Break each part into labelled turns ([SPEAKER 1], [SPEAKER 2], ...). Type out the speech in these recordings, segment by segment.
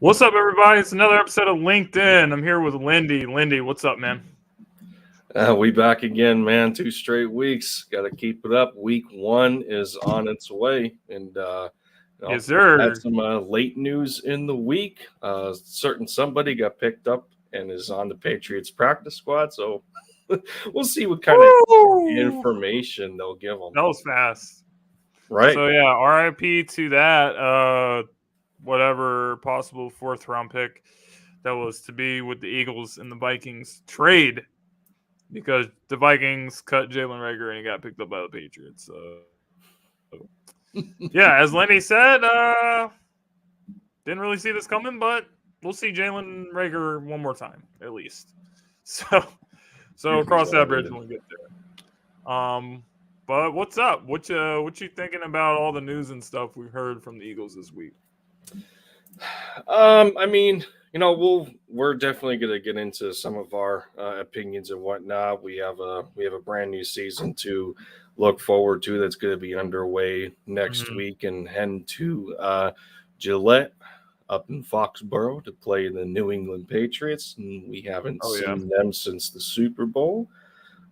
[SPEAKER 1] What's up, everybody? It's another episode of LinkedIn. I'm here with Lindy. Lindy, what's up, man?
[SPEAKER 2] We back again, man. 2 straight weeks. Got to keep it up. Week 1 is on its way, and
[SPEAKER 1] Yes, sir.
[SPEAKER 2] had some late news in the week. Certain somebody got picked up and is on the Patriots practice squad. So we'll see what kind of information they'll give them.
[SPEAKER 1] That was fast,
[SPEAKER 2] right?
[SPEAKER 1] So yeah, RIP to that. Whatever possible 4th round pick that was to be with the Eagles and the Vikings trade, because the Vikings cut Jalen Reagor and he got picked up by the Patriots. Yeah, as Lenny said, didn't really see this coming, but we'll see Jalen Reagor one more time at least. So cross that bridge when we get there. But what's up? What you thinking about all the news and stuff we heard from the Eagles this week?
[SPEAKER 2] I mean, we're definitely going to get into some of our opinions and whatnot. We have a brand new season to look forward to that's going to be underway next week, and heading to Gillette up in Foxborough to play the New England Patriots, and we haven't seen them since the Super Bowl.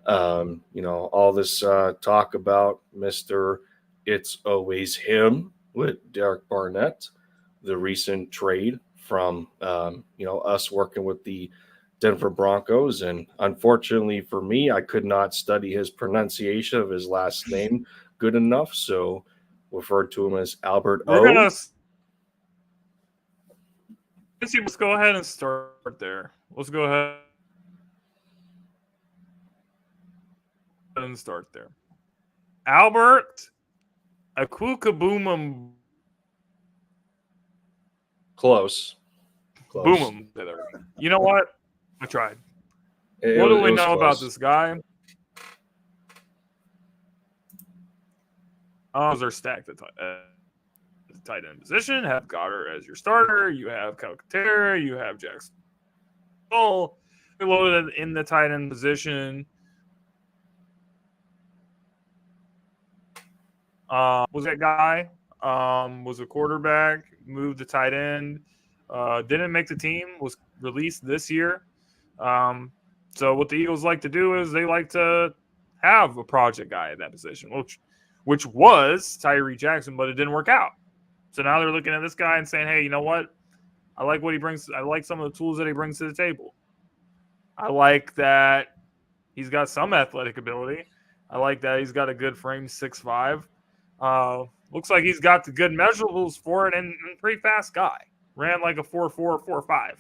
[SPEAKER 2] All this talk about Mr. It's Always Him with Derek Barnett, the recent trade from us working with the Denver Broncos, and unfortunately for me, I could not study his pronunciation of his last name good enough, so referred to him as Albert
[SPEAKER 1] Let's go ahead and start there. Let's go ahead and start there. Albert Okwuegbunam.
[SPEAKER 2] Close.
[SPEAKER 1] Boom. You know what? I tried. What do we know about this guy? Those are stacked at the tight end position. Have Goddard as your starter. You have Calcaterra. You have Jackson. All loaded in the tight end position. Was that guy? Was a quarterback. Moved to tight end. Didn't make the team. Was released this year. So what the Eagles like to do is they like to have a project guy at that position, which was Tyree Jackson, but it didn't work out. So now they're looking at this guy and saying, hey, you know what? I like what he brings. I like some of the tools that he brings to the table. I like that he's got some athletic ability. I like that he's got a good frame, 6'5". Looks like he's got the good measurables for it, and pretty fast guy. Ran like a 4.4, 4.5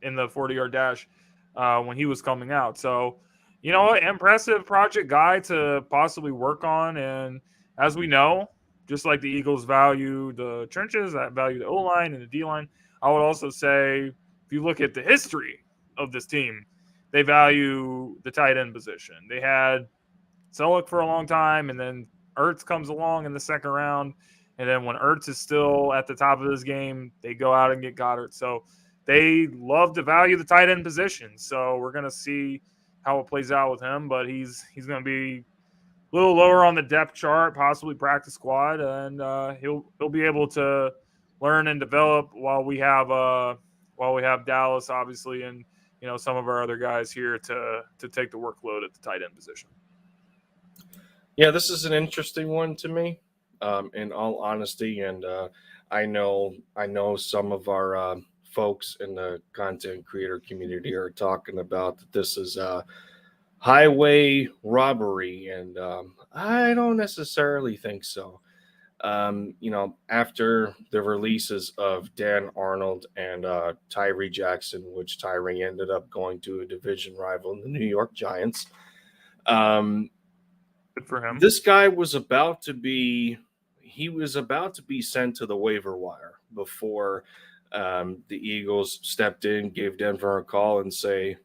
[SPEAKER 1] in the 40-yard dash when he was coming out. So, impressive project guy to possibly work on. And as we know, just like the Eagles value the trenches, that value the O-line and the D-line, I would also say if you look at the history of this team, they value the tight end position. They had Selleck for a long time, and then Ertz comes along in the second round. And then when Ertz is still at the top of this game, they go out and get Goddard. So they love to value the tight end position. So we're going to see how it plays out with him. But he's going to be a little lower on the depth chart, possibly practice squad. And he'll be able to learn and develop while we have Dallas, obviously, and some of our other guys here to take the workload at the tight end position.
[SPEAKER 2] Yeah, this is an interesting one to me. In all honesty, and I know some of our folks in the content creator community are talking about that this is a highway robbery, and I don't necessarily think so. After the releases of Dan Arnold and Tyree Jackson, which Tyree ended up going to a division rival, the New York Giants.
[SPEAKER 1] Good for him.
[SPEAKER 2] This guy was about to be sent to the waiver wire before the Eagles stepped in, gave Denver a call and say,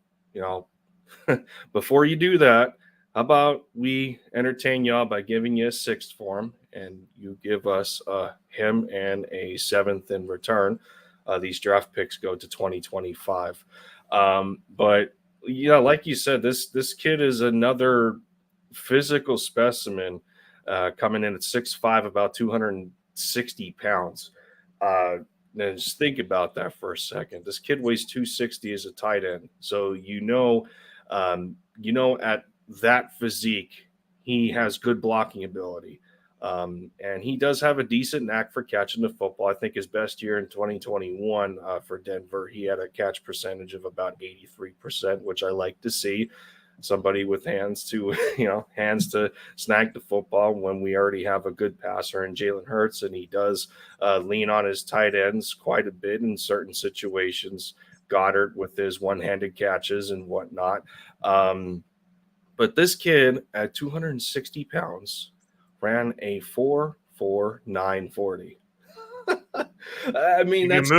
[SPEAKER 2] before you do that, how about we entertain y'all by giving you a 6th for him, and you give us him and a 7th in return. These draft picks go to 2025. But like you said, this kid is another physical specimen, coming in at 6'5", about 260 pounds. Now just think about that for a second. This kid weighs 260 as a tight end. So at that physique, he has good blocking ability. And he does have a decent knack for catching the football. I think his best year in 2021 for Denver, he had a catch percentage of about 83%, which I like to see. Somebody with hands to snag the football when we already have a good passer in Jalen Hurts, and he does lean on his tight ends quite a bit in certain situations. Goddard with his one-handed catches and whatnot. But this kid at 260 pounds ran a 4.4940. I mean, that's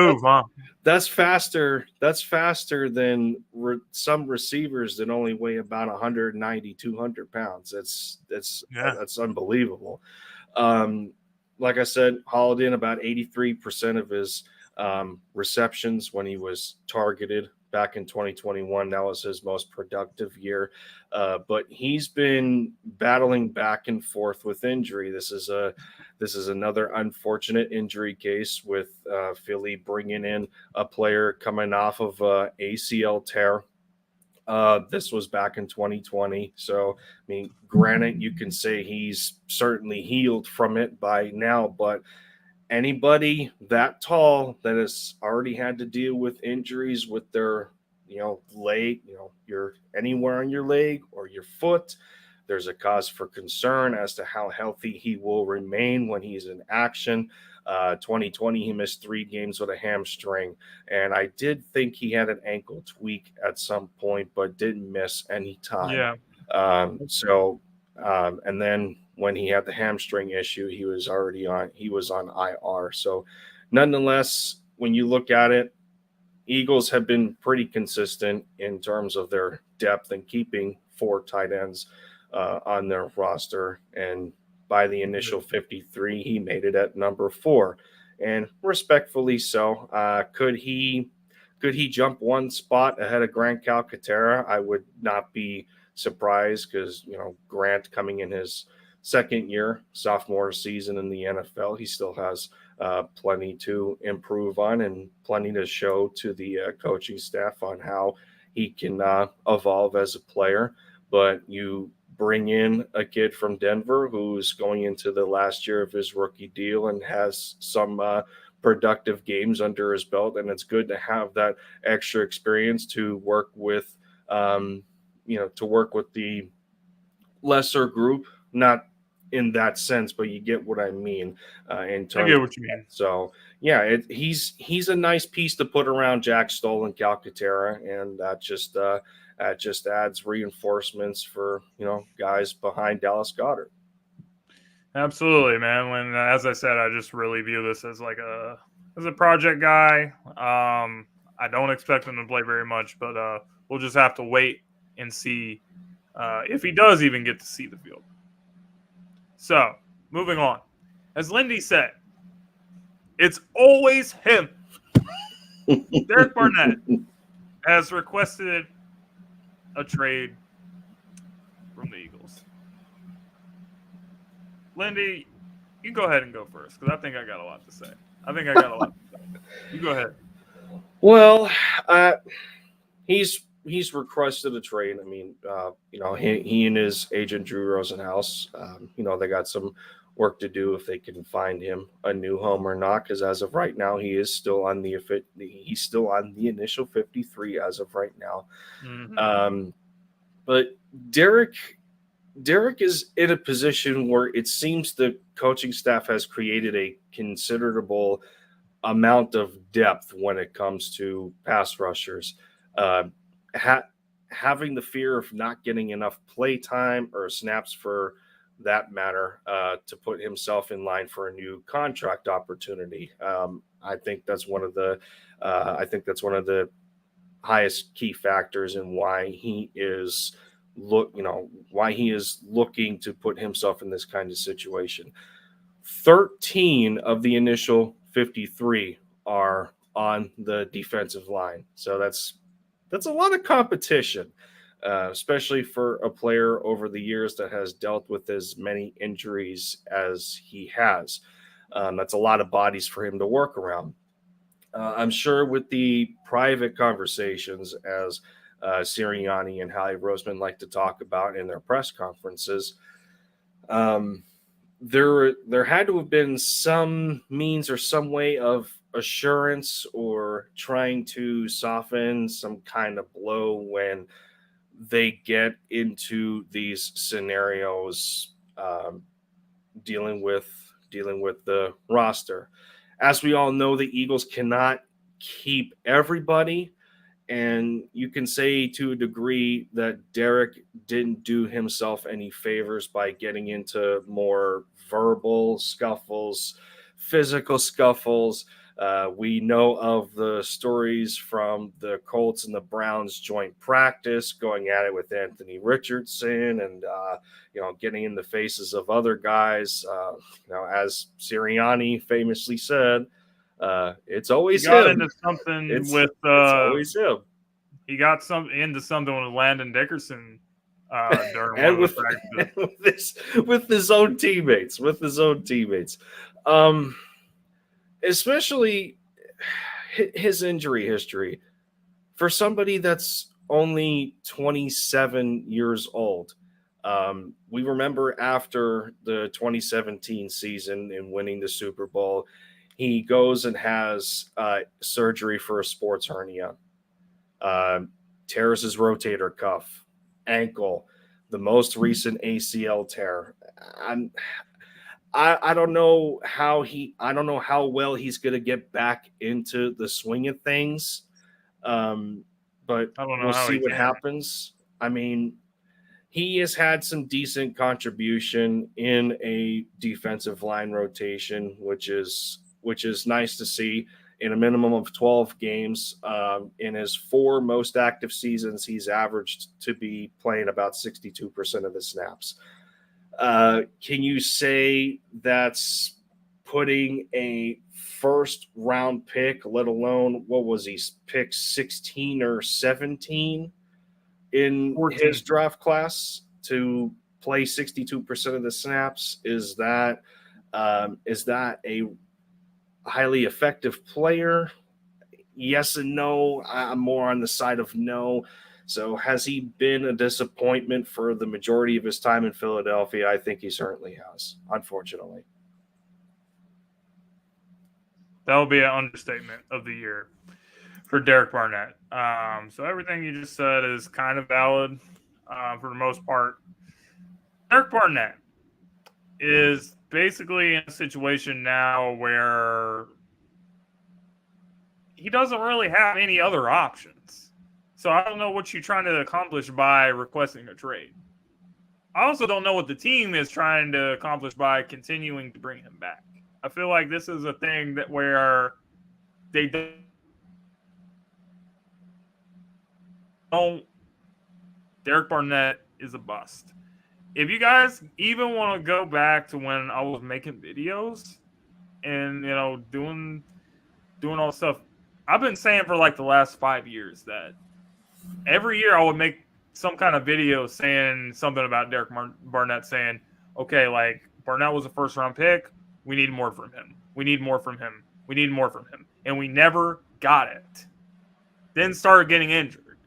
[SPEAKER 2] faster. That's faster than some receivers that only weigh about 190, 200 pounds. That's unbelievable. Like I said, hauled in about 83% of his receptions when he was targeted back in 2021. That was his most productive year. But he's been battling back and forth with injury. This is another unfortunate injury case with Philly bringing in a player coming off of ACL tear. This was back in 2020. So, I mean, granted, you can say he's certainly healed from it by now, but anybody that tall that has already had to deal with injuries with their, leg, you're anywhere on your leg or your foot, there's a cause for concern as to how healthy he will remain when he's in action. 2020, he missed 3 games with a hamstring, and I did think he had an ankle tweak at some point, but didn't miss any time.
[SPEAKER 1] Yeah.
[SPEAKER 2] And then when he had the hamstring issue, he was on IR. So nonetheless, when you look at it, Eagles have been pretty consistent in terms of their depth and keeping 4 tight ends on their roster. And by the initial 53, he made it at number 4, and respectfully so. Could he jump one spot ahead of Grant Calcaterra? I would not be surprised, because Grant, coming in his second year, sophomore season in the NFL, he still has plenty to improve on and plenty to show to the coaching staff on how he can evolve as a player. But you bring in a kid from Denver who's going into the last year of his rookie deal and has some productive games under his belt, and it's good to have that extra experience to work with the lesser group. Not in that sense, but you get what I mean. In terms,
[SPEAKER 1] I get what you mean.
[SPEAKER 2] So yeah, he's a nice piece to put around Jack Stoll and Calcaterra, and that just adds reinforcements for guys behind Dallas Goedert.
[SPEAKER 1] Absolutely, man. When, as I said, I just really view this as like a project guy. I don't expect him to play very much, but we'll just have to wait and see if he does even get to see the field. So, moving on. As Lindy said, it's always him. Derek Barnett has requested a trade from the Eagles. Lindy, you go ahead and go first, because I think I got a lot to say. You go ahead.
[SPEAKER 2] Well, he's requested a trade. I mean, he and his agent Drew Rosenhaus, they got some work to do if they can find him a new home or not. Because as of right now, he's still on the initial 53 as of right now. Mm-hmm. But Derek is in a position where it seems the coaching staff has created a considerable amount of depth when it comes to pass rushers. Having the fear of not getting enough play time or snaps for that matter to put himself in line for a new contract opportunity. I think that's one of the highest key factors in why he is looking to put himself in this kind of situation. 13 of the initial 53 are on the defensive line, so that's a lot of competition, especially for a player over the years that has dealt with as many injuries as he has. That's a lot of bodies for him to work around. I'm sure with the private conversations, as Sirianni and Howie Roseman like to talk about in their press conferences, there had to have been some means or some way of assurance or trying to soften some kind of blow when they get into these scenarios, dealing with the roster. As we all know, the Eagles cannot keep everybody, and you can say to a degree that Derek didn't do himself any favors by getting into more verbal scuffles, physical scuffles. We know of the stories from the Colts and the Browns joint practice, going at it with Anthony Richardson and, getting in the faces of other guys. As Sirianni famously said, it's always
[SPEAKER 1] he got
[SPEAKER 2] him.
[SPEAKER 1] into something
[SPEAKER 2] It's always him.
[SPEAKER 1] He got into something with Landon Dickerson during
[SPEAKER 2] and
[SPEAKER 1] one of the practices.
[SPEAKER 2] with his own teammates. Especially his injury history for somebody that's only 27 years old. We remember after the 2017 season and winning the Super Bowl, he goes and has surgery for a sports hernia, tears his rotator cuff, ankle, the most recent ACL tear. I don't know how well he's going to get back into the swing of things. But we'll see what happens. I mean, he has had some decent contribution in a defensive line rotation, which is nice to see. In a minimum of 12 games, in his 4 most active seasons, he's averaged to be playing about 62% of the snaps. Can you say that's putting a first-round pick, let alone, what was he, pick 16 or 17 in
[SPEAKER 1] 14.
[SPEAKER 2] His draft class to play 62% of the snaps? Is that a highly effective player? Yes and no. I'm more on the side of no. So has he been a disappointment for the majority of his time in Philadelphia? I think he certainly has, unfortunately.
[SPEAKER 1] That will be an understatement of the year for Derek Barnett. So everything you just said is kind of valid for the most part. Derek Barnett is basically in a situation now where he doesn't really have any other options. So I don't know what you're trying to accomplish by requesting a trade. I also don't know what the team is trying to accomplish by continuing to bring him back. I feel like this is a thing where they don't. Derek Barnett is a bust. If you guys even want to go back to when I was making videos and doing all this stuff, I've been saying for like the last 5 years that every year I would make some kind of video saying something about Derek Barnett, saying, okay, like Barnett was a first round pick. We need more from him. We need more from him. We need more from him. And we never got it. Then started getting injured.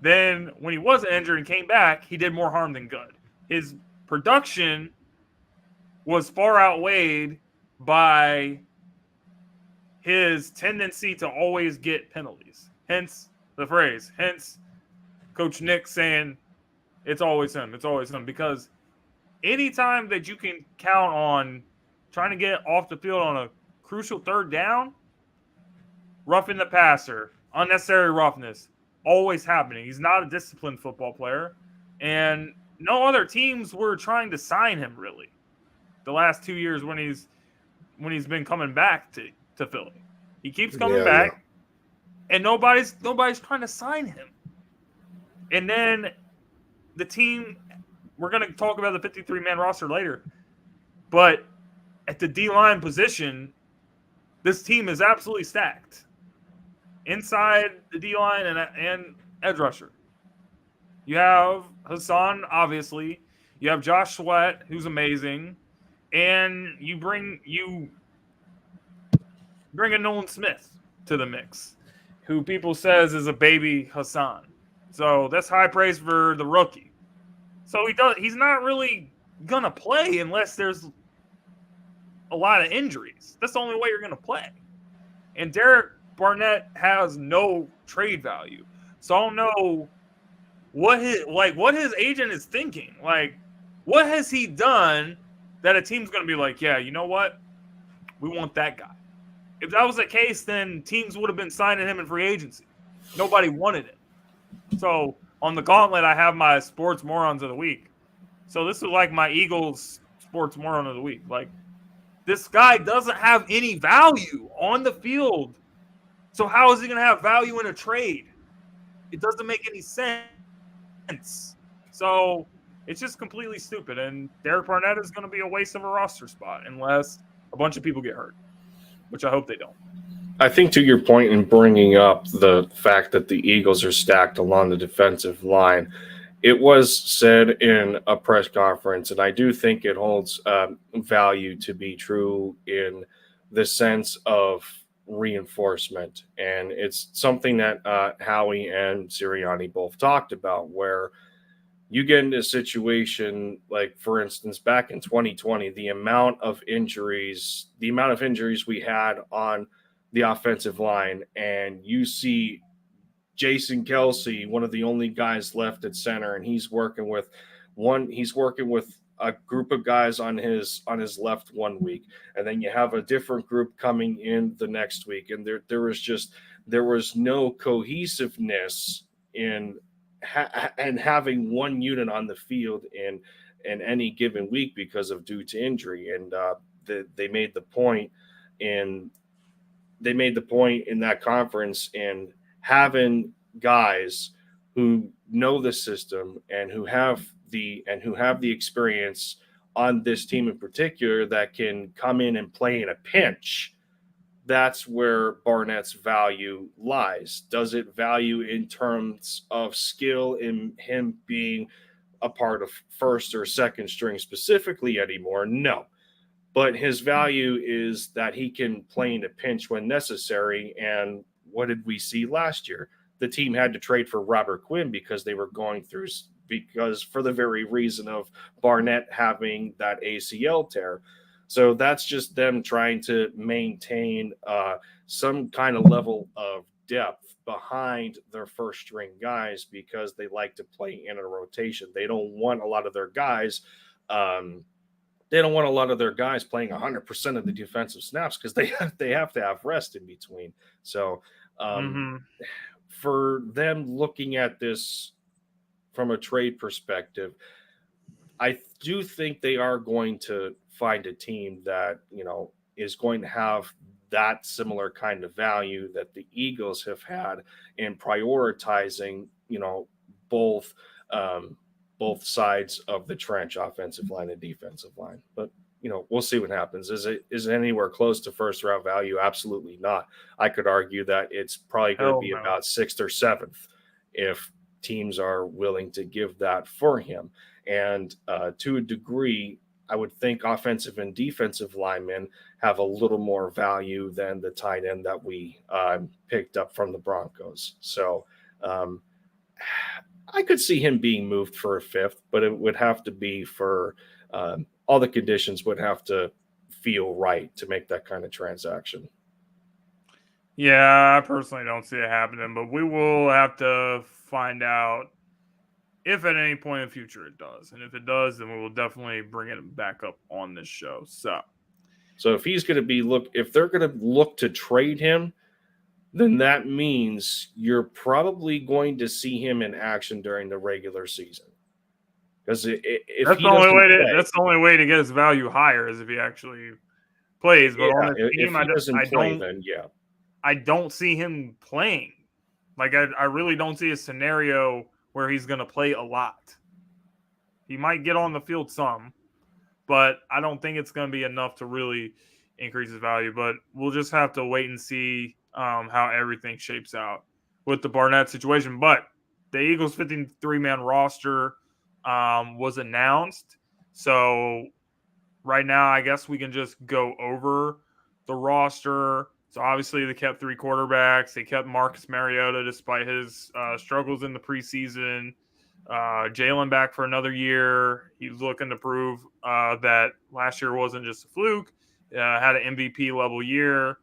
[SPEAKER 1] Then when he wasn't injured and came back, he did more harm than good. His production was far outweighed by his tendency to always get penalties. Hence the phrase. Hence Coach Nick saying it's always him. It's always him. Because anytime that you can count on trying to get off the field on a crucial third down, roughing the passer, unnecessary roughness, always happening. He's not a disciplined football player. And no other teams were trying to sign him really the last 2 years when he's been coming back to Philly. He keeps coming back, and nobody's trying to sign him. And then the team, we're going to talk about the 53-man roster later, but at the D-line position, this team is absolutely stacked. Inside the D-line and edge rusher. You have Hassan, obviously. You have Josh Sweat, who's amazing. And you bring in Nolan Smith to the mix, who people says is a baby Hassan. So that's high praise for the rookie. So he's not really gonna play unless there's a lot of injuries. That's the only way you're gonna play. And Derek Barnett has no trade value. So I don't know what his agent is thinking. Like, what has he done that a team's gonna be like, yeah, you know what? We want that guy. If that was the case, then teams would have been signing him in free agency. Nobody wanted it. So on the gauntlet, I have my sports morons of the week. So this is like my Eagles sports moron of the week. Like, this guy doesn't have any value on the field. So how is he going to have value in a trade? It doesn't make any sense. So it's just completely stupid. And Derek Barnett is going to be a waste of a roster spot unless a bunch of people get hurt, which I hope they don't.
[SPEAKER 2] I think to your point in bringing up the fact that the Eagles are stacked along the defensive line, it was said in a press conference, and I do think it holds value to be true in the sense of reinforcement. And it's something that Howie and Sirianni both talked about, where you get into a situation like, for instance, back in 2020, the amount of injuries we had on the offensive line, and you see Jason Kelsey, one of the only guys left at center, and he's working with a group of guys on his left 1 week, and then you have a different group coming in the next week, and there was no cohesiveness in having one unit on the field in any given week due to injury. And they made the point in that conference in having guys who know the system and who have the experience on this team in particular that can come in and play in a pinch. That's where Barnett's value lies. Does it value in terms of skill in him being a part of first or second string specifically anymore? No. But his value is that he can play in a pinch when necessary. And what did we see last year? The team had to trade for Robert Quinn because for the very reason of Barnett having that ACL tear. So that's just them trying to maintain some kind of level of depth behind their first string guys, because they like to play in a rotation. They don't want a lot of their guys playing 100% of the defensive snaps, because they have to have rest in between. So for them looking at this from a trade perspective, I do think they are going to find a team that, is going to have that similar kind of value that the Eagles have had in prioritizing, both sides of the trench, offensive line and defensive line. But, we'll see what happens. Is it anywhere close to first round value? Absolutely not. I could argue that it's probably going to be about 6th or 7th if teams are willing to give that for him. And to a degree, I would think offensive and defensive linemen have a little more value than the tight end that we picked up from the Broncos. So I could see him being moved for a 5th, but it would have to be for all the conditions would have to feel right to make that kind of transaction.
[SPEAKER 1] Yeah, I personally don't see it happening, but we will have to find out if at any point in the future it does. And if it does, then we will definitely bring it back up on this show. So
[SPEAKER 2] if he's going to if they're going to look to trade him, then that means you're probably going to see him in action during the regular season. Because that's
[SPEAKER 1] the only way to get his value higher is if he actually plays. But on the team, I don't see him playing. Like, I really don't see a scenario where he's going to play a lot. He might get on the field some, but I don't think it's going to be enough to really increase his value. But we'll just have to wait and see how everything shapes out with the Barnett situation. But the Eagles 53-man roster was announced. So right now, I guess we can just go over the roster So obviously they kept 3 quarterbacks. They kept Marcus Mariota despite his struggles in the preseason. Jalen back for another year. He's looking to prove that last year wasn't just a fluke. Had an MVP level year.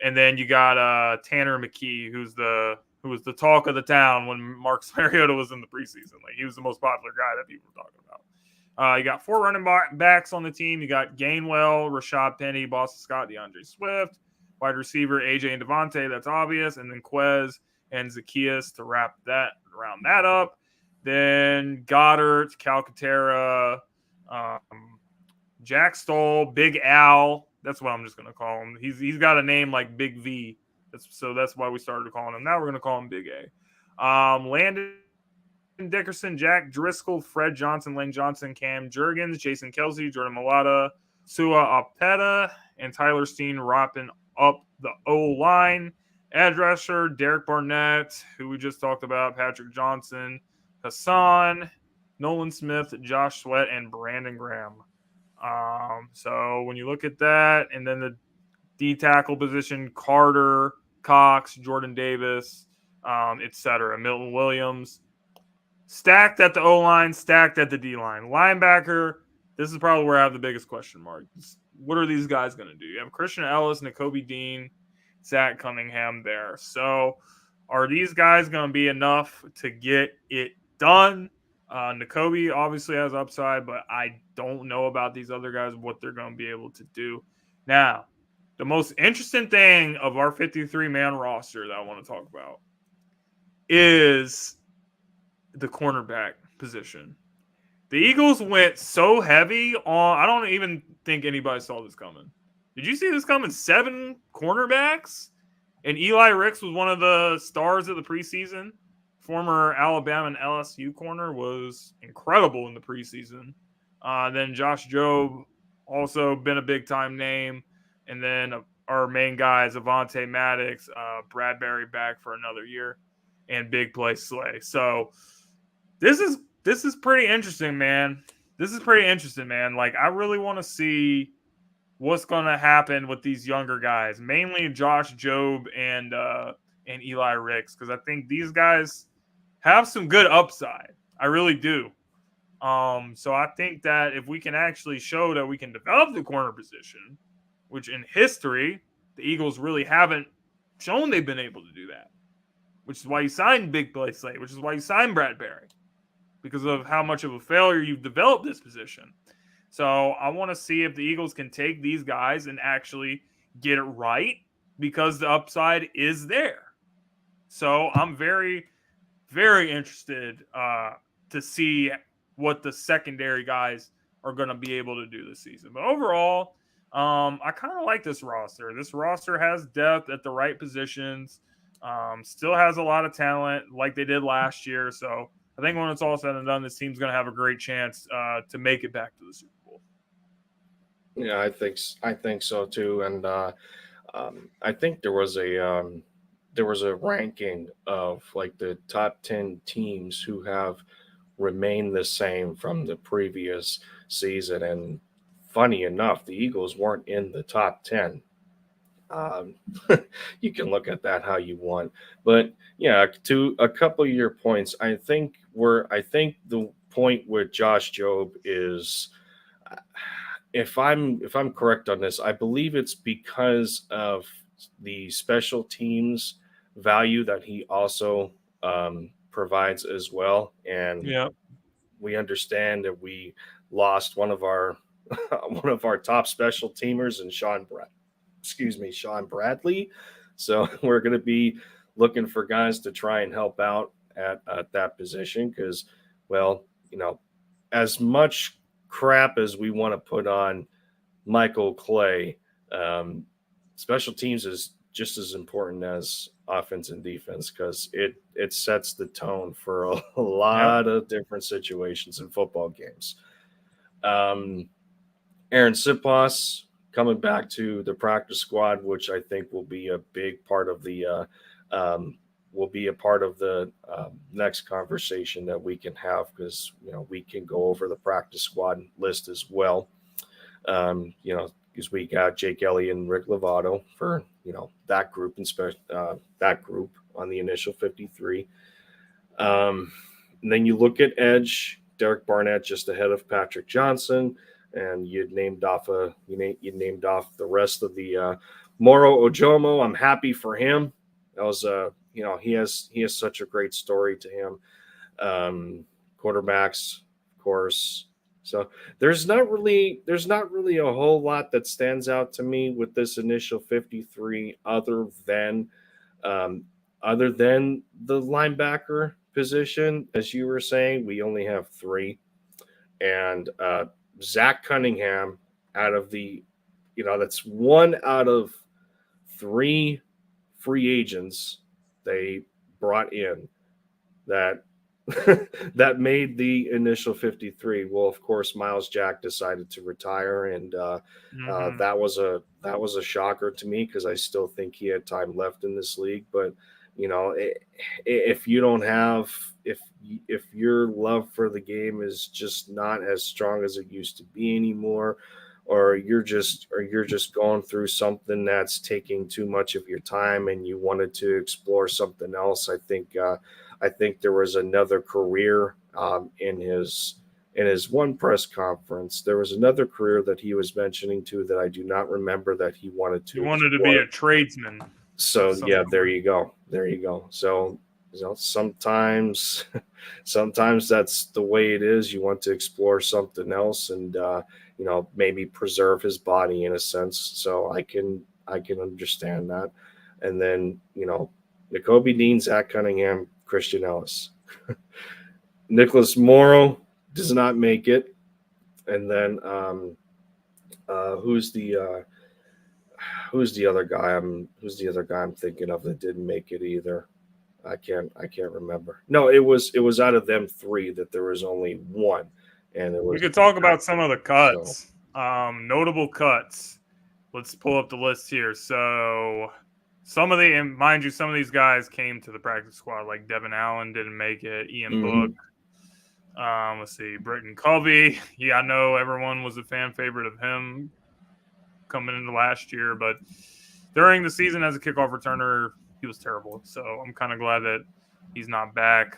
[SPEAKER 1] And then you got Tanner McKee, who was the talk of the town when Marcus Mariota was in the preseason. Like, he was the most popular guy that people were talking about. You got 4 running backs on the team. You got Gainwell, Rashad Penny, Boston Scott, DeAndre Swift, wide receiver AJ and Devontae. That's obvious, and then Quez and Zacchaeus to round that up. Then Goddard, Calcaterra, Jack Stoll, Big Al. That's what I'm just gonna call him. He's got a name like Big V. That's why we started calling him. Now we're gonna call him Big A. Landon Dickerson, Jack Driscoll, Fred Johnson, Lane Johnson, Cam Jurgens, Jason Kelsey, Jordan Mailata, Sua Opeta, and Tyler Steen wrapping up the O-line. Edge rusher, Derek Barnett, who we just talked about, Patrick Johnson, Hassan, Nolan Smith, Josh Sweat, and Brandon Graham. So when you look at that, and then the D tackle position, Carter, Cox, Jordan Davis, etc. Milton Williams. Stacked at the O-line, stacked at the D-line. Linebacker, this is probably where I have the biggest question mark. What are these guys going to do? You have Christian Ellis, Nakobe Dean, Zach Cunningham there. So are these guys going to be enough to get it done? Nakobe obviously has upside, but I don't know about these other guys, what they're going to be able to do. Now, the most interesting thing of our 53-man roster that I want to talk about is the cornerback position. The Eagles went so heavy on, I don't even think anybody saw this coming. Did you see this coming? 7 cornerbacks? And Eli Ricks was one of the stars of the preseason. Former Alabama and LSU corner, was incredible in the preseason. Then Josh Jobe, also been a big-time name. And then our main guys, Avonte Maddox, Bradbury back for another year, and big play Slay. So this is pretty interesting, man. Like, I really want to see what's going to happen with these younger guys, mainly Josh Jobe and Eli Ricks, because I think these guys have some good upside. I really do. So I think that if we can actually show that we can develop the corner position, which in history the Eagles really haven't shown they've been able to do that, which is why you signed Big Play Slate, which is why you signed Bradbury, because of how much of a failure you've developed this position. So I want to see if the Eagles can take these guys and actually get it right, because the upside is there. So I'm very, very interested to see what the secondary guys are going to be able to do this season. But overall, I kind of like this roster. This roster has depth at the right positions, still has a lot of talent like they did last year. So I think when it's all said and done, this team's going to have a great chance to make it back to the Super Bowl.
[SPEAKER 2] Yeah, I think so too. And I think there was a ranking of like the top 10 teams who have remained the same from the previous season. And funny enough, the Eagles weren't in the top 10. You can look at that how you want, but yeah, to a couple of your points, I think the point with Josh Jobe is, if I'm correct on this, I believe it's because of the special teams value that he also provides as well. And
[SPEAKER 1] Yeah,
[SPEAKER 2] we understand that we lost one of our top special teamers in Sean Bradley. So we're going to be looking for guys to try and help out at that position, because, well, as much crap as we want to put on Michael Clay, special teams is just as important as offense and defense, because it sets the tone for a lot of different situations in football games. Aaron Sipos coming back to the practice squad, which I think will be a big part of the next conversation that we can have, because we can go over the practice squad list as well. because we got Jake Elliott and Rick Lovato for, that group that group on the initial 53. And then you look at edge, Derek Barnett just ahead of Patrick Johnson, and you named off the rest of the Moro Ojomo. I'm happy for him. That was he has such a great story to him. Quarterbacks, of course. So there's not really a whole lot that stands out to me with this initial 53 other than the linebacker position. As you were saying, we only have 3, and Zach Cunningham out of the, that's 1 out of 3 free agents they brought in that that made the initial 53. Well, of course, Miles Jack decided to retire, and that was a shocker to me, because I still think he had time left in this league. But if you don't have, if your love for the game is just not as strong as it used to be anymore, or you're just going through something that's taking too much of your time and you wanted to explore something else, I think there was another career in his one press conference. There was another career that he was mentioning too that I do not remember that he wanted to.
[SPEAKER 1] He wanted to be a tradesman.
[SPEAKER 2] So yeah, there you go. So sometimes that's the way it is. You want to explore something else, and maybe preserve his body in a sense. So I can understand that. And then Nakobe Dean, Zach Cunningham, Christian Ellis. Nicholas Morrow does not make it. And then who's the other guy I'm thinking of that didn't make it either? I can't remember. No, it was out of them 3 that there was only 1. And it was,
[SPEAKER 1] we could talk about some of the cuts. Notable cuts. Let's pull up the list here. So some of these guys came to the practice squad, like Devin Allen didn't make it, Ian Book. Let's see, Britton Covey. Yeah, I know everyone was a fan favorite of him coming into last year, but during the season as a kickoff returner, he was terrible. So I'm kind of glad that he's not back.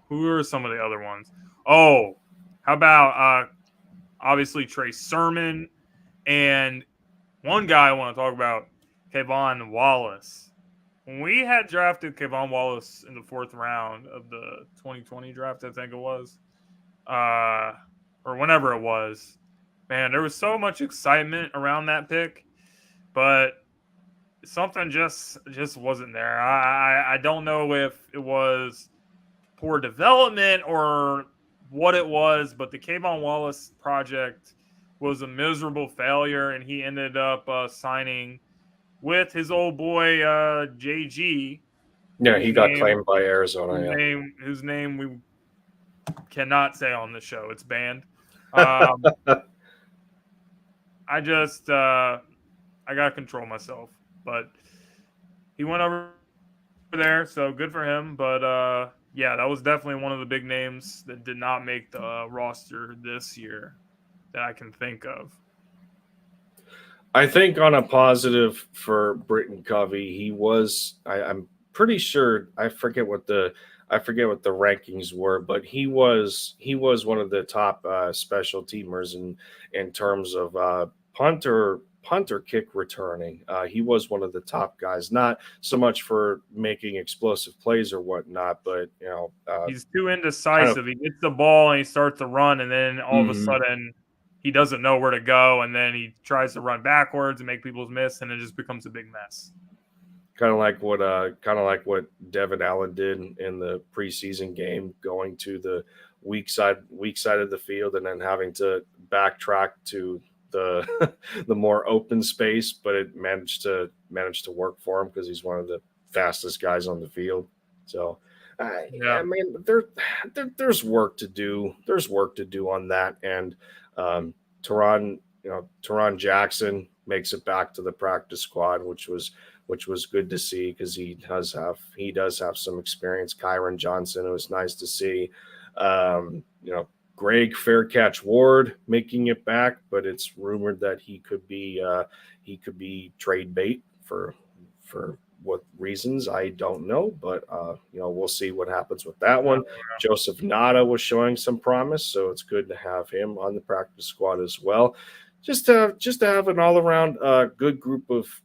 [SPEAKER 1] Who are some of the other ones? Oh, how about obviously Trey Sermon, and one guy I want to talk about, Kayvon Wallace. When we had drafted Kayvon Wallace in the 4th round of the 2020 draft, I think it was, or whenever it was, man, there was so much excitement around that pick, but something just wasn't there. I don't know if it was poor development or what it was, but the Kayvon Wallace project was a miserable failure, and he ended up signing with his old boy JG.
[SPEAKER 2] Yeah, he got claimed by Arizona.
[SPEAKER 1] Whose name we cannot say on the show; it's banned. I gotta control myself, but he went over there, so good for him. But yeah, that was definitely one of the big names that did not make the roster this year that I can think of.
[SPEAKER 2] I think on a positive for Britton Covey, he was. I'm pretty sure. I forget what the rankings were, but he was one of the top special teamers in terms of punter kick returning. He was one of the top guys, not so much for making explosive plays or whatnot, but
[SPEAKER 1] he's too indecisive. He gets the ball and he starts to run, and then all of a sudden he doesn't know where to go, and then he tries to run backwards and make people miss, and it just becomes a big mess.
[SPEAKER 2] Kind of like what Devin Allen did in the preseason game, going to the weak side of the field and then having to backtrack to the more open space, but it managed to work for him because he's one of the fastest guys on the field. So I mean, there's work to do. There's work to do on that. And Teron Jackson makes it back to the practice squad, which was good to see because he does have some experience. Kyron Johnson, it was nice to see. Greg Faircatch Ward making it back, but it's rumored that he could be trade bait for what reasons I don't know, but we'll see what happens with that one. Joseph Nada was showing some promise, so it's good to have him on the practice squad as well. Just to have an all around good group of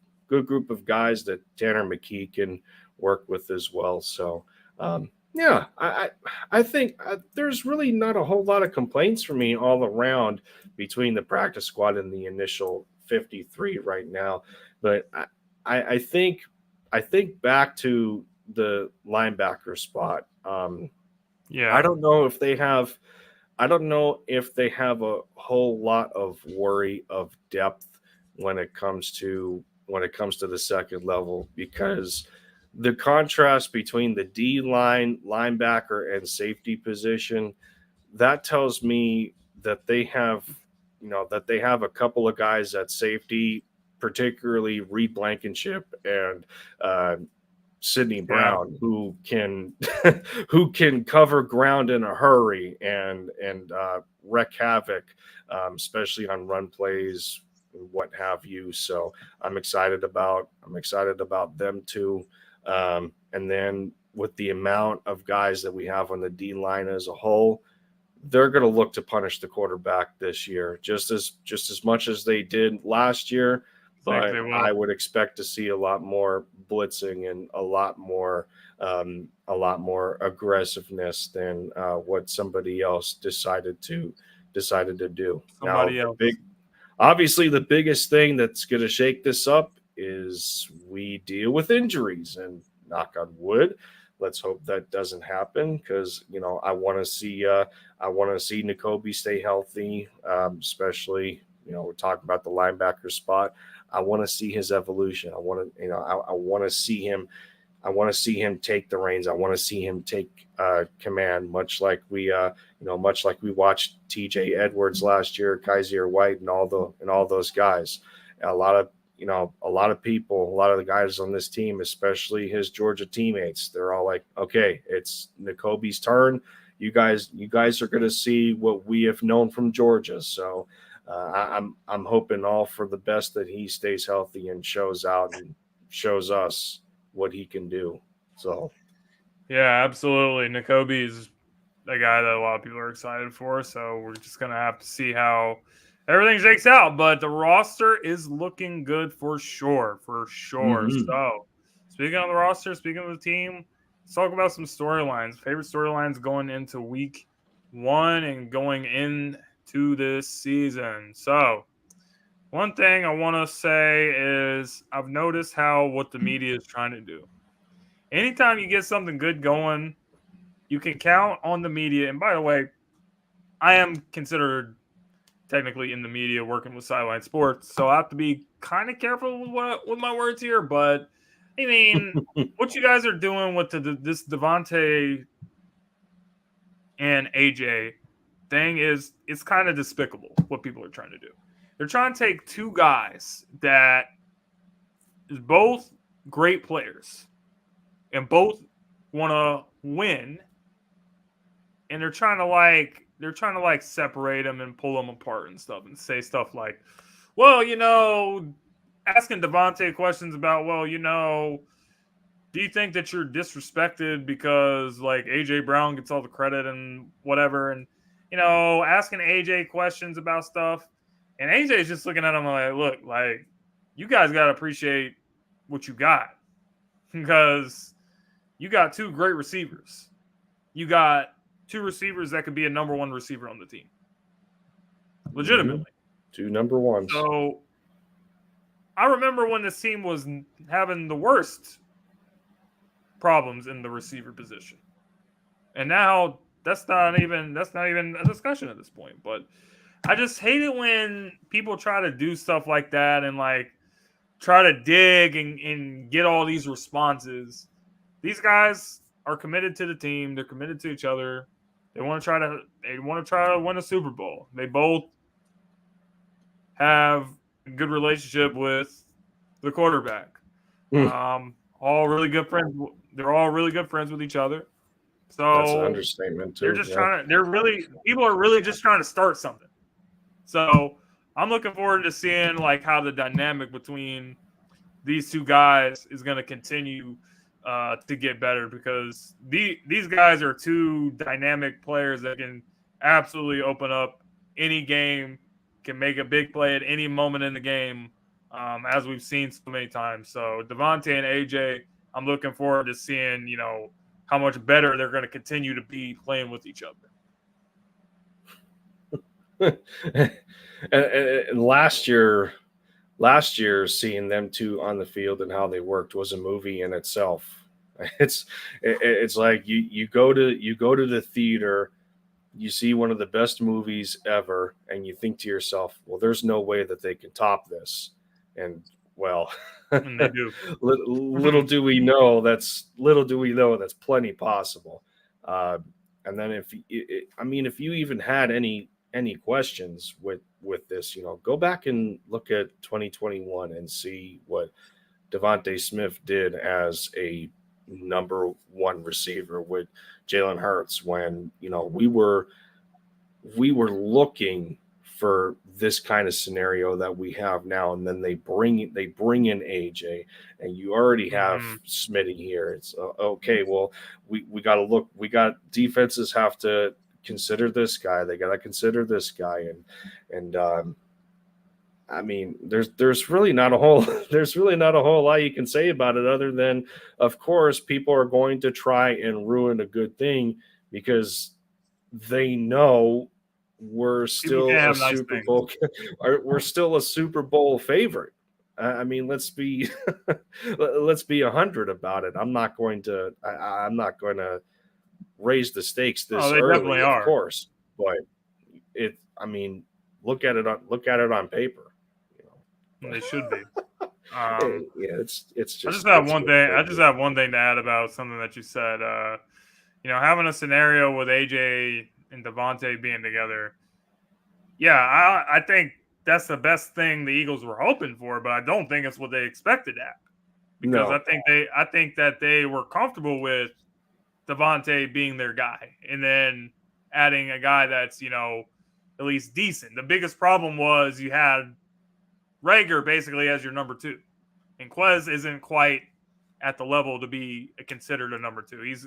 [SPEAKER 2] guys that Tanner McKee can work with as well. So I think there's really not a whole lot of complaints for me all around between the practice squad and the initial 53 right now, but I think back to the linebacker spot. I don't know if they have a whole lot of worry of depth when it comes to the second level, because the contrast between the D line, linebacker, and safety position, that tells me that they have a couple of guys at safety, particularly Reed Blankenship and Sidney Brown, who can cover ground in a hurry and wreak havoc, especially on run plays and what have you. So I'm excited about them too. And then with the amount of guys that we have on the D line as a whole, they're going to look to punish the quarterback this year, just as much as they did last year. But I would expect to see a lot more blitzing and a lot more aggressiveness than what somebody else decided to do. Obviously, the biggest thing that's going to shake this up is we deal with injuries, and knock on wood, let's hope that doesn't happen, because I want to see Nakobe stay healthy, especially we're talking about the linebacker spot. I want to see his evolution. I want to see him take the reins. I want to see him take command, much like we watched TJ Edwards last year, Kaiser White, and all those guys. A lot of people, a lot of the guys on this team, especially his Georgia teammates, they're all like, okay, it's Nakobe's turn. You guys are going to see what we have known from Georgia. So I'm hoping all for the best that he stays healthy and shows out and shows us what he can do. So
[SPEAKER 1] yeah, absolutely. Nakobe's a guy that a lot of people are excited for. So we're just going to have to see how everything shakes out, but the roster is looking good for sure. Mm-hmm. So, speaking of the roster, speaking of the team, let's talk about some storylines. Favorite storylines going into week 1 and going into this season. So, one thing I want to say is I've noticed what the media is trying to do. Anytime you get something good going, you can count on the media. And by the way, I am considered technically in the media working with sideline sports, so I have to be kind of careful with my words here. But I mean, what you guys are doing with this Devontae and AJ thing it's kind of despicable. What people are trying to do, they're trying to take two guys that is both great players and both want to win, and they're trying to separate them and pull them apart and stuff, and say stuff like, well, asking Devontae questions about, well, do you think that you're disrespected because like AJ Brown gets all the credit and whatever, and asking AJ questions about stuff, and AJ is just looking at him like, look, like, you guys got to appreciate what you got, because you got two great receivers. You got two receivers that could be a number one receiver on the team. Legitimately.
[SPEAKER 2] Two number ones.
[SPEAKER 1] So I remember when this team was having the worst problems in the receiver position. And now that's not even a discussion at this point. But I just hate it when people try to do stuff like that and like try to dig and get all these responses. These guys are committed to the team. They're committed to each other. They want to try to win a Super Bowl. They both have a good relationship with the quarterback. All really good friends. They're all really good friends with each other.
[SPEAKER 2] That's an
[SPEAKER 1] So
[SPEAKER 2] understatement too.
[SPEAKER 1] they're just people are really just trying to start something. So I'm looking forward to seeing like how the dynamic between these two guys is going to continue to get better, because these guys are two dynamic players that can absolutely open up any game, can make a big play at any moment in the game, as we've seen so many times. So Devontae and AJ, I'm looking forward to seeing, how much better they're going to continue to be playing with each
[SPEAKER 2] other. and last year, seeing them two on the field and how they worked was a movie in itself. It's like you go to the theater, you see one of the best movies ever, and you think to yourself, well, there's no way that they can top this. And well,
[SPEAKER 1] and they do.
[SPEAKER 2] little do we know that's plenty possible. And then if you even had any questions with this, go back and look at 2021 and see what Devontae Smith did as a number one receiver with Jalen Hurts, when we were looking for this kind of scenario that we have now, and then they bring in AJ, and you already have Smitty here. It's okay. Well, we got to look. We got defenses have to consider this guy. They got to consider this guy, and I mean, there's really not a whole lot you can say about it, other than, of course, people are going to try and ruin a good thing because they know we're still a Super Bowl. We're still a Super Bowl favorite. I mean, let's be 100 about it. I'm not going to raise the stakes this early, of course, but look at it on paper.
[SPEAKER 1] They should be.
[SPEAKER 2] It's just.
[SPEAKER 1] I just have one thing to add about something that you said. Having a scenario with AJ and Devontae being together. Yeah, I think that's the best thing the Eagles were hoping for, but I don't think it's what they expected at. Because I think that they were comfortable with Devontae being their guy, and then adding a guy that's, at least decent. The biggest problem was you had Rager basically as your number two, and Quez isn't quite at the level to be considered a number two. He's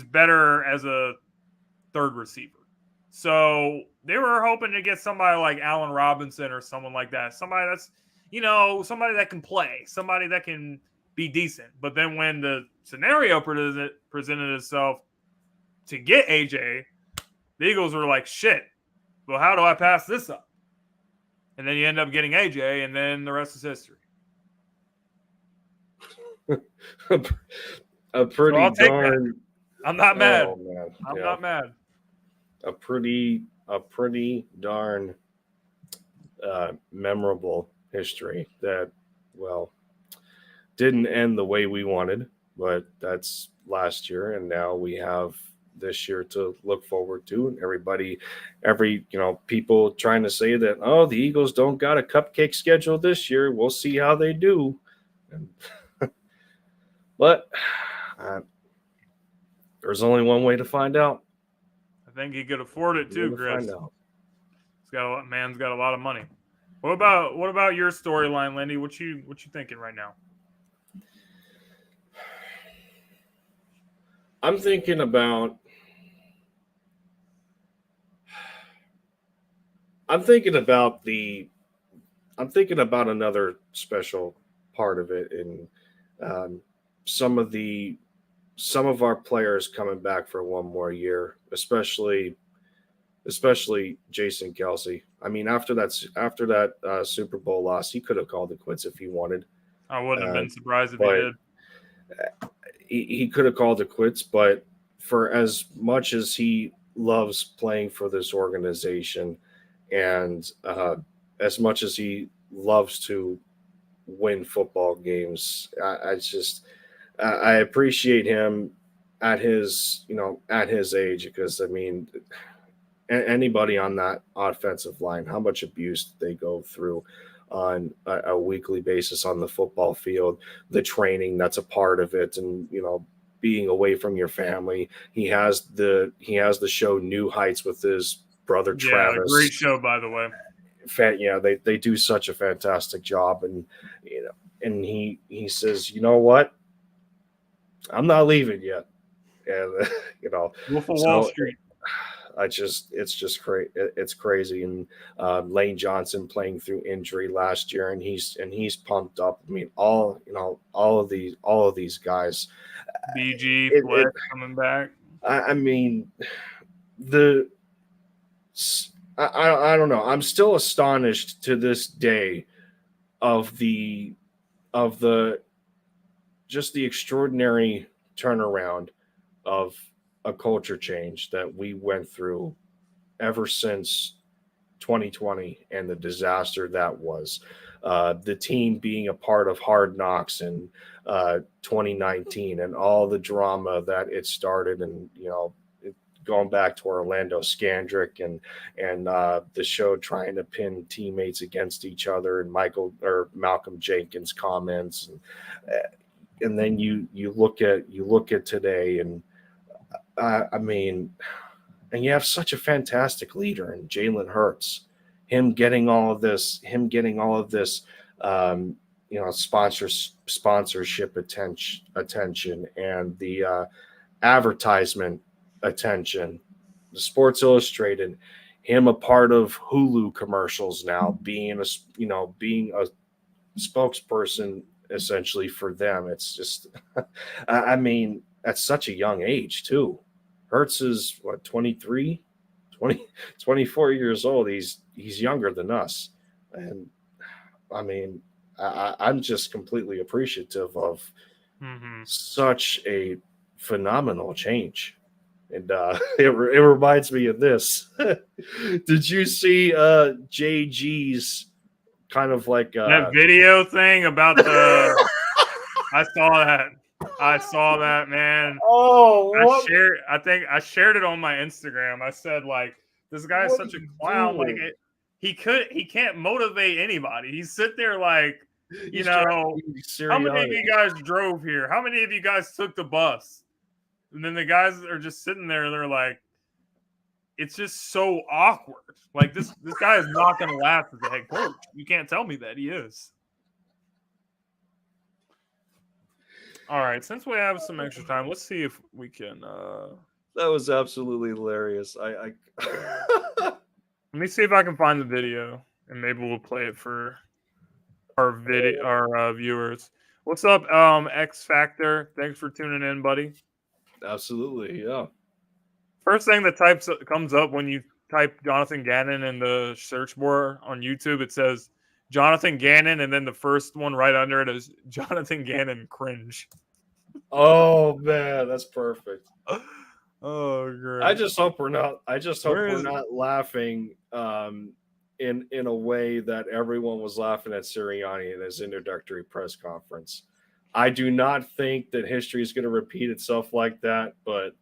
[SPEAKER 1] better as a third receiver. So they were hoping to get somebody like Allen Robinson or someone like that. Somebody that's, somebody that can play, somebody that can be decent. But then when the scenario presented itself to get AJ, the Eagles were like, shit, well, how do I pass this up? And then you end up getting AJ, and then the rest is history.
[SPEAKER 2] A pretty darn.
[SPEAKER 1] I'm not mad.
[SPEAKER 2] Oh, man.
[SPEAKER 1] I'm not mad.
[SPEAKER 2] A pretty darn memorable history that, well, didn't end the way we wanted, but that's last year, and now we have this year to look forward to. And people trying to say that, oh, the Eagles don't got a cupcake schedule this year. We'll see how they do. But there's only one way to find out.
[SPEAKER 1] I think he could afford it too, Chris. Man's got a lot of money. What about your storyline, Lindy? What you thinking right now?
[SPEAKER 2] I'm thinking about another special part of it, and some of our players coming back for one more year, especially Jason Kelce. I mean, after that Super Bowl loss, he could have called it quits if he wanted.
[SPEAKER 1] I wouldn't have been surprised if he did.
[SPEAKER 2] He could have called it quits, but for as much as he loves playing for this organization, and as much as he loves to win football games, I appreciate him at his age, because I mean, anybody on that offensive line, how much abuse they go through on a weekly basis on the football field, the training that's a part of it, and being away from your family. He has the show New Heights with his brother Travis.
[SPEAKER 1] Yeah, great show, by the way.
[SPEAKER 2] They do such a fantastic job, and and he says, you know what, I'm not leaving yet, and
[SPEAKER 1] Wolf of Wall Street.
[SPEAKER 2] It's just crazy. It's crazy, and Lane Johnson playing through injury last year, and he's pumped up. I mean, all of these guys.
[SPEAKER 1] BG Fleck coming back.
[SPEAKER 2] I mean, I don't know. I'm still astonished to this day of the just the extraordinary turnaround of a culture change that we went through ever since 2020 and the disaster that was. The team being a part of Hard Knocks in 2019 and all the drama that it started, and going back to Orlando Scandrick and the show trying to pin teammates against each other, and Malcolm Jenkins comments, and then you look at today, and I mean, and you have such a fantastic leader in Jalen Hurts, him getting all of this sponsorship attention and the advertisement attention, the Sports Illustrated, him a part of Hulu commercials now, being a spokesperson essentially for them. It's just, I mean, at such a young age too. Hurts is 23, 24 years old. He's younger than us, and I mean, I'm just completely appreciative of such a phenomenal change. And it reminds me of this. Did you see JG's kind of like
[SPEAKER 1] that video thing about the? I saw that, man.
[SPEAKER 2] Oh,
[SPEAKER 1] I shared it on my Instagram. I said, like, this guy is such a clown. Like, he can't motivate anybody. He's sit there like, how many of you guys drove here? How many of you guys took the bus? And then the guys are just sitting there. They're like, it's just so awkward. Like, this guy is not going to laugh as the head coach. You can't tell me that he is. All right, since we have some extra time, let's see if we can.
[SPEAKER 2] That was absolutely hilarious.
[SPEAKER 1] Let me see if I can find the video, and maybe we'll play it for our viewers. What's up, X Factor? Thanks for tuning in, buddy.
[SPEAKER 2] Absolutely, yeah.
[SPEAKER 1] First thing that comes up when you type Jonathan Gannon in the search bar on YouTube, it says Jonathan Gannon, and then the first one right under it is Jonathan Gannon cringe.
[SPEAKER 2] Oh man, that's perfect.
[SPEAKER 1] Oh, great.
[SPEAKER 2] I just hope we're not laughing in a way that everyone was laughing at Sirianni in his introductory press conference. I do not think that history is going to repeat itself like that, but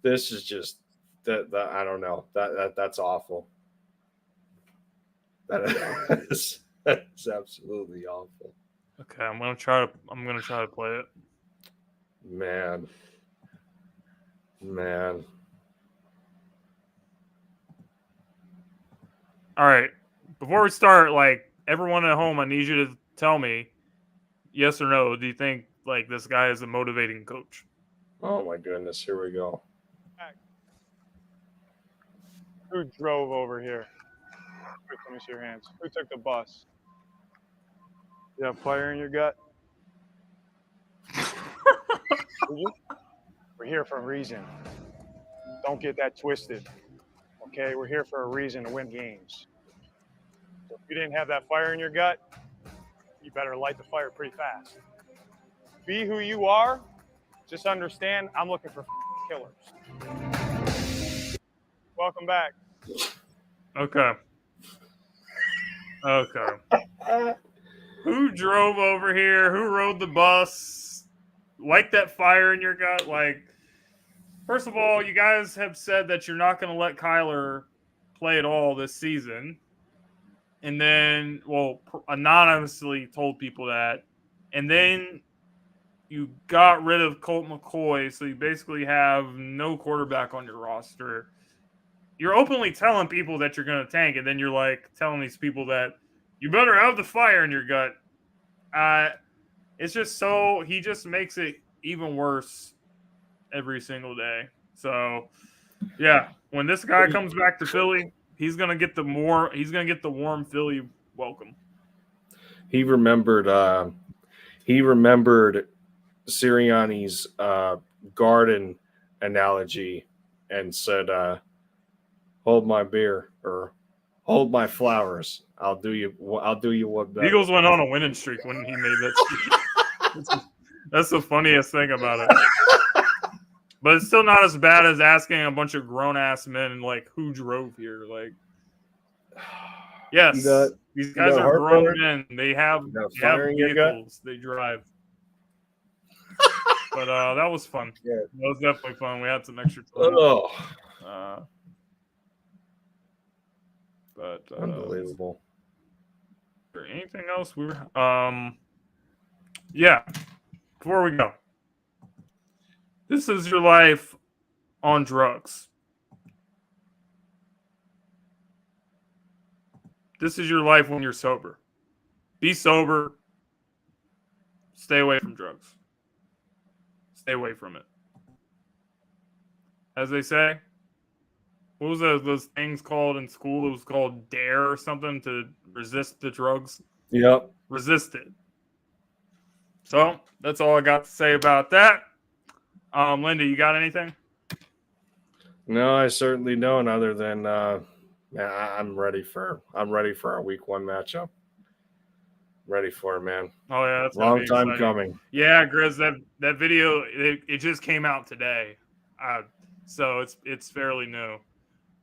[SPEAKER 2] this is just that I don't know. That's awful. That is absolutely awful.
[SPEAKER 1] Okay, I'm gonna try to play it.
[SPEAKER 2] Man.
[SPEAKER 1] All right. Before we start, like, everyone at home, I need you to tell me, yes or no, do you think like this guy is a motivating coach?
[SPEAKER 2] Oh my goodness, here we go.
[SPEAKER 3] Who drove over here? Let me see your hands. Who took the bus? You have fire in your gut? We're here for a reason. Don't get that twisted. Okay, we're here for a reason to win games. So if you didn't have that fire in your gut, you better light the fire pretty fast. Be who you are. Just understand, I'm looking for killers. Welcome back.
[SPEAKER 1] Okay. Who drove over here? Who rode the bus? Light that fire in your gut. Like, first of all, you guys have said that you're not going to let Kyler play at all this season. And then, anonymously told people that. And then, you got rid of Colt McCoy, so you basically have no quarterback on your roster. You're openly telling people that you're going to tank, and then you're like telling these people that you better have the fire in your gut. It's just so he just makes it even worse every single day. So, yeah, when this guy comes back to Philly, he's gonna get the warm Philly welcome.
[SPEAKER 2] He remembered Sirianni's garden analogy and said, "Hold my beer or hold my flowers. I'll do you one better."
[SPEAKER 1] Eagles went on a winning streak when he made that. That's the funniest thing about it. But it's still not as bad as asking a bunch of grown ass men like who drove here. Like, yes, these guys are grown men. They have vehicles. They drive. But that was fun.
[SPEAKER 2] Yeah.
[SPEAKER 1] That was definitely fun. We had some extra time.
[SPEAKER 2] Oh.
[SPEAKER 1] But
[SPEAKER 2] unbelievable.
[SPEAKER 1] Anything else? Yeah. Before we go, this is your life on drugs. This is your life when you're sober. Be sober. Stay away from drugs. Stay away from it. As they say, what was those things called in school? It was called DARE or something, to resist the drugs.
[SPEAKER 2] Yep.
[SPEAKER 1] Resist it. So that's all I got to say about that. Linda, you got anything?
[SPEAKER 2] No, I certainly don't. Other than I'm ready for our week 1 matchup. Ready for it, man.
[SPEAKER 1] Oh yeah, that's
[SPEAKER 2] long time coming.
[SPEAKER 1] Yeah, Grizz, that video it just came out today, so it's fairly new.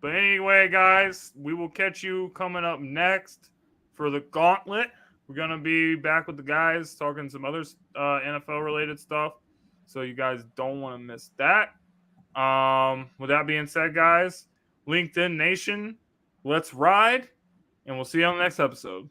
[SPEAKER 1] But anyway, guys, we will catch you coming up next for the Gauntlet. We're gonna be back with the guys talking some other NFL related stuff, so you guys don't want to miss that. With that being said, guys, LinkedIn Nation, let's ride, and we'll see you on the next episode.